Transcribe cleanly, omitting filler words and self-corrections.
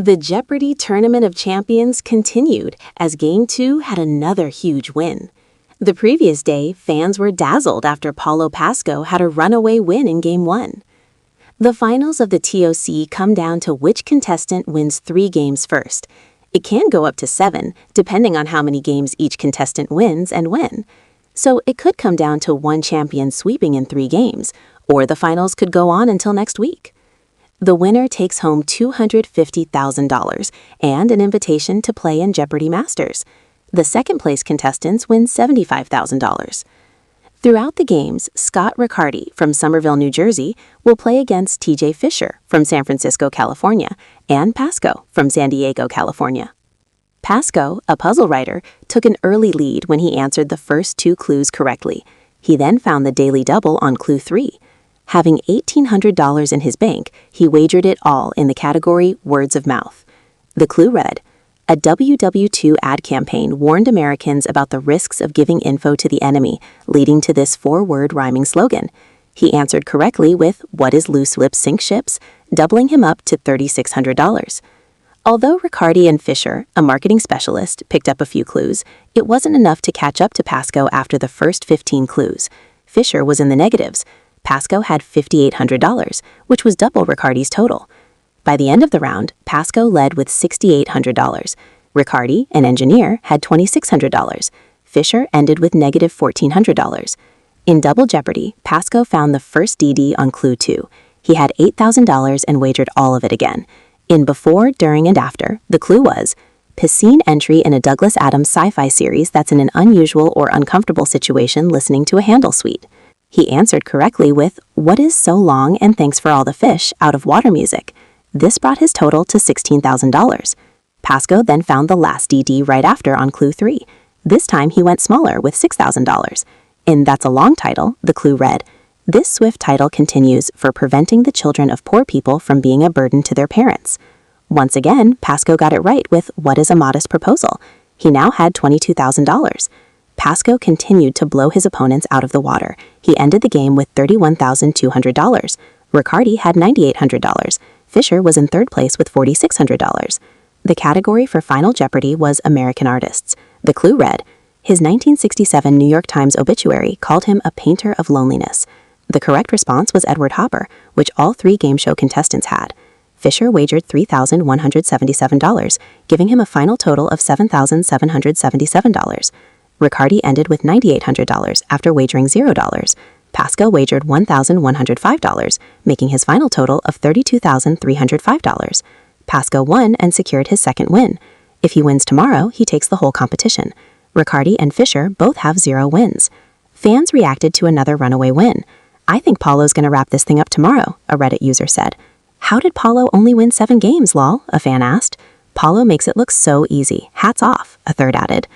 The Jeopardy! Tournament of Champions continued as Game 2 had another huge win. The previous day, fans were dazzled after Paulo Pasco had a runaway win in Game 1. The finals of the TOC come down to which contestant wins 3 games first. It can go up to 7, depending on how many games each contestant wins and when. So it could come down to one champion sweeping in 3 games, or the finals could go on until next week. The winner takes home $250,000 and an invitation to play in Jeopardy! Masters. The second-place contestants win $75,000. Throughout the games, Scott Riccardi from Somerville, New Jersey, will play against TJ Fisher from San Francisco, California, and Pasco from San Diego, California. Pasco, a puzzle writer, took an early lead when he answered the first 2 clues correctly. He then found the daily double on clue 3. Having $1,800 in his bank, he wagered it all in the category Words of Mouth. The clue read, a WW2 ad campaign warned Americans about the risks of giving info to the enemy, leading to this 4-word rhyming slogan. He answered correctly with What is Loose Lips Sink Ships, doubling him up to $3,600. Although Riccardi and Fisher, a marketing specialist, picked up a few clues, it wasn't enough to catch up to Pasco after the first 15 clues. Fisher was in the negatives. Pasco had $5,800, which was double Riccardi's total. By the end of the round, Pasco led with $6,800. Riccardi, an engineer, had $2,600. Fisher ended with negative $1,400. In Double Jeopardy, Pasco found the first DD on clue 2. He had $8,000 and wagered all of it again. In Before, During, and After, the clue was, piscine entry in a Douglas Adams sci-fi series that's in an unusual or uncomfortable situation listening to a Handel suite. He answered correctly with, What is So Long and Thanks for All the Fish out of Water Music. This brought his total to $16,000. Pasco then found the last DD right after on clue 3. This time he went smaller with $6,000. In That's a Long Title, the clue read, This swift title continues for preventing the children of poor people from being a burden to their parents. Once again, Pasco got it right with What is a Modest Proposal. He now had $22,000. Pasco continued to blow his opponents out of the water. He ended the game with $31,200. Riccardi had $9,800. Fisher was in 3rd place with $4,600. The category for Final Jeopardy was American Artists. The clue read, His 1967 New York Times obituary called him a painter of loneliness. The correct response was Edward Hopper, which all 3 game show contestants had. Fisher wagered $3,177, giving him a final total of $7,777. Riccardi ended with $9,800 after wagering $0. Pasco wagered $1,105, making his final total of $32,305. Pasco won and secured his second win. If he wins tomorrow, he takes the whole competition. Riccardi and Fisher both have 0 wins. Fans reacted to another runaway win. I think Paulo's gonna wrap this thing up tomorrow, a Reddit user said. How did Paulo only win 7 games, lol? A fan asked. Paulo makes it look so easy. Hats off, a third added.